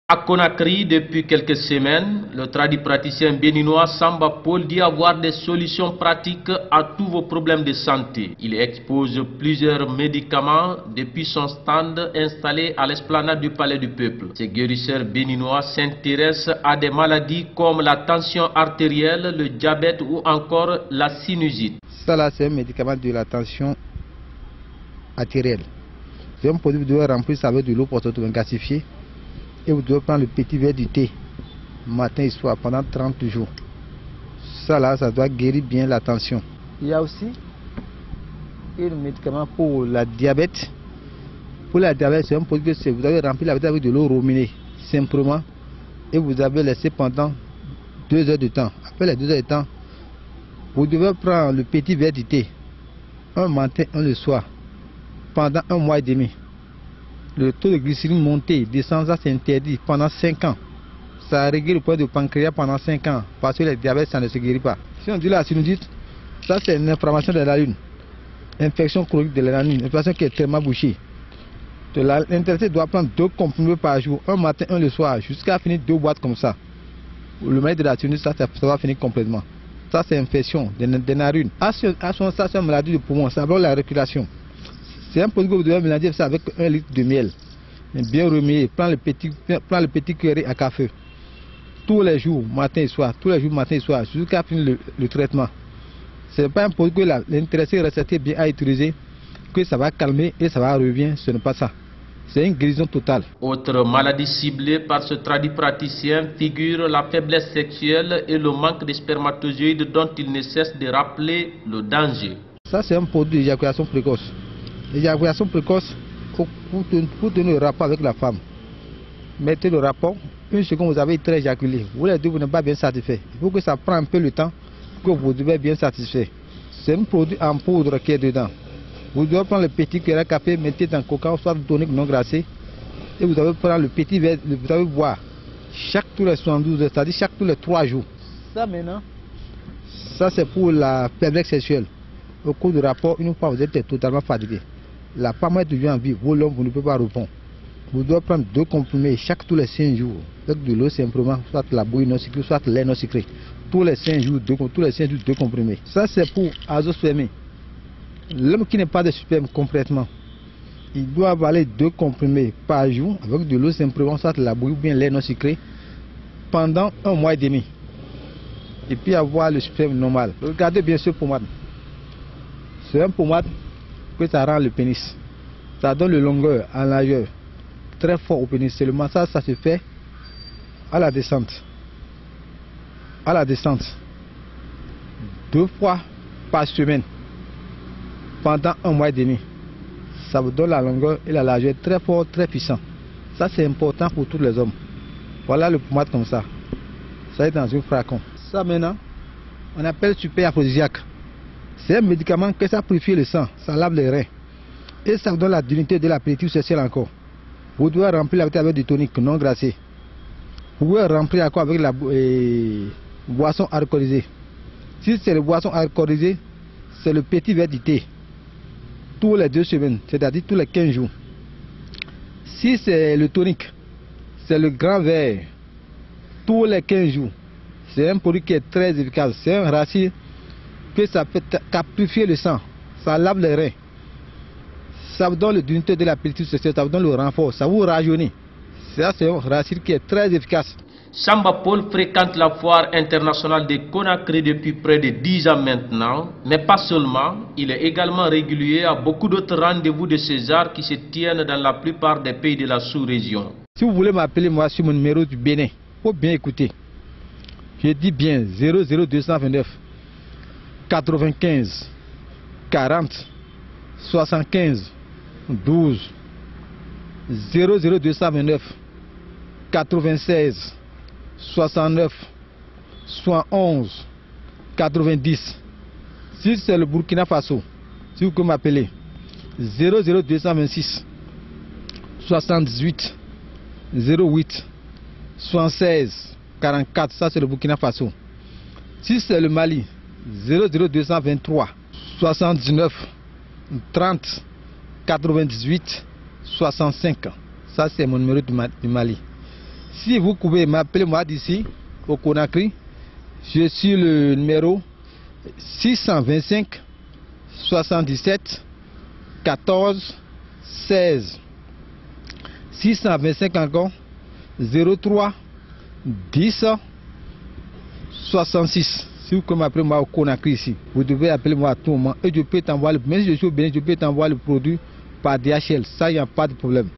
À Conakry, depuis quelques semaines, le tradipraticien béninois Samba Paul dit avoir des solutions pratiques à tous vos problèmes de santé. Il expose plusieurs médicaments depuis son stand installé à l'esplanade du Palais du Peuple. Ce guérisseur béninois s'intéresse à des maladies comme la tension artérielle, le diabète ou encore la sinusite. Ça là, c'est un médicament de la tension artérielle. C'est un produit que vous devez remplir ça avec de l'eau potassium gasifiée. Et vous devez prendre le petit verre du thé matin et soir pendant 30 jours. Ça là, ça doit guérir bien la tension. Il y a aussi un médicament pour la diabète. Pour la diabète, c'est un produit que vous avez rempli la avec de l'eau rominée simplement et vous avez laissé pendant 2 heures de temps. Après les 2 heures de temps, vous devez prendre le petit verre du thé, un matin, un le soir, pendant 1 mois et demi. Le taux de glycémie monté, descend, ça c'est interdit pendant 5 ans. Ça règle le problème de pancréas pendant 5 ans. Parce que le diabète, ça ne se guérit pas. Si on dit la sinusite, ça c'est une inflammation de la lune. Infection chronique de la lune, une infection qui est tellement bouchée. L'intéressé doit prendre 2 comprimés par jour, un matin, un le soir, jusqu'à finir 2 boîtes comme ça. Le mal de la sinusite, ça va finir complètement. Ça c'est infection des narines. Ça c'est une maladie du poumon, ça bloque la respiration. C'est un produit que vous devez mélanger ça avec 1 litre de miel. Bien remué, prends le petit cuillerée à café. Tous les jours, matin et soir, tous les jours, matin et soir, jusqu'à finir le traitement. Ce n'est pas un produit que l'intéressé recetté bien à utiliser, que ça va calmer et ça va revenir, ce n'est pas ça. C'est une guérison totale. Autre maladie ciblée par ce tradipraticien figure la faiblesse sexuelle et le manque de spermatozoïdes dont il ne cesse de rappeler le danger. Ça c'est un produit d'éjaculation précoce. L'éjaculation précoce, pour tenir le rapport avec la femme, mettez le rapport, 1 seconde vous avez très éjaculé, vous les deux vous n'êtes pas bien satisfait. Il faut que ça prenne un peu le temps que vous devez bien satisfait. C'est un produit en poudre qui est dedans. Vous devez prendre le petit cuillère à café, mettez dans le coca, soit tonique non glacé, et vous devez prendre le petit verre, vous devez boire tous les 72 heures, c'est-à-dire tous les 3 jours. Ça maintenant, ça c'est pour la faiblesse sexuelle. Au cours du rapport, une fois vous êtes totalement fatigué, la femme est toujours en vie, vous l'homme vous ne pouvez pas répondre. Vous devez prendre 2 comprimés tous les 5 jours, avec de l'eau simplement, soit la bouillie non sucrée, soit lait non sucré. Tous les 5 jours, 2 comprimés. Ça c'est pour azoospermie. L'homme qui n'est pas de sperme complètement, il doit avaler 2 comprimés par jour, avec de l'eau simplement, soit la bouillie ou bien lait non sucré, pendant 1 mois et demi. Et puis avoir le sperme normal. Regardez bien ce pommade. C'est un pommade que ça rend le pénis. Ça donne le longueur en largeur très fort au pénis. Seulement ça se fait à la descente. À la descente. 2 fois par semaine. Pendant 1 mois et demi. Ça vous donne la longueur et la largeur très fort, très puissant. Ça c'est important pour tous les hommes. Voilà le pommade comme ça. Ça est dans un flacon. Ça maintenant, on appelle super aphrodisiaque. C'est un médicament que ça purifie le sang, ça lave les reins. Et ça vous donne la dignité de l'appétit sexuel encore. Vous devez remplir la bouteille avec du tonique non glacé. Vous pouvez remplir encore avec la boisson alcoolisée. Si c'est la boisson alcoolisée, c'est le petit verre du thé. Tous les 2 semaines, c'est-à-dire tous les 15 jours. Si c'est le tonique, c'est le grand verre. Tous les 15 jours. C'est un produit qui est très efficace. C'est un racine que ça fait purifier le sang, ça lave les reins, ça vous donne l'unité de l'appétit sexuel, ça vous donne le renfort, ça vous rajeunit. Ça c'est un racine qui est très efficace. Samba Paul fréquente la foire internationale de Conakry depuis près de 10 ans maintenant, mais pas seulement, il est également régulier à beaucoup d'autres rendez-vous de César qui se tiennent dans la plupart des pays de la sous-région. Si vous voulez m'appeler moi sur mon numéro du Bénin, il faut bien écouter. Je dis bien 00229 95 40 75 12 00229 96 69 71 90. Si c'est le Burkina Faso, si vous pouvez m'appeler 00226 78 08 76 44, ça c'est le Burkina Faso. Si c'est le Mali, 00223 79 30 98 65. Ça c'est mon numéro du Mali. Si vous pouvez m'appeler moi d'ici, au Conakry, je suis le numéro 625 77 14 16. 625 encore 03 10 66. Si vous pouvez m'appeler moi au Conakry ici, vous devez appeler moi à tout moment et je peux t'envoyer, même si je suis au Bénin, je peux t'envoyer le produit par DHL. Ça, il n'y a pas de problème.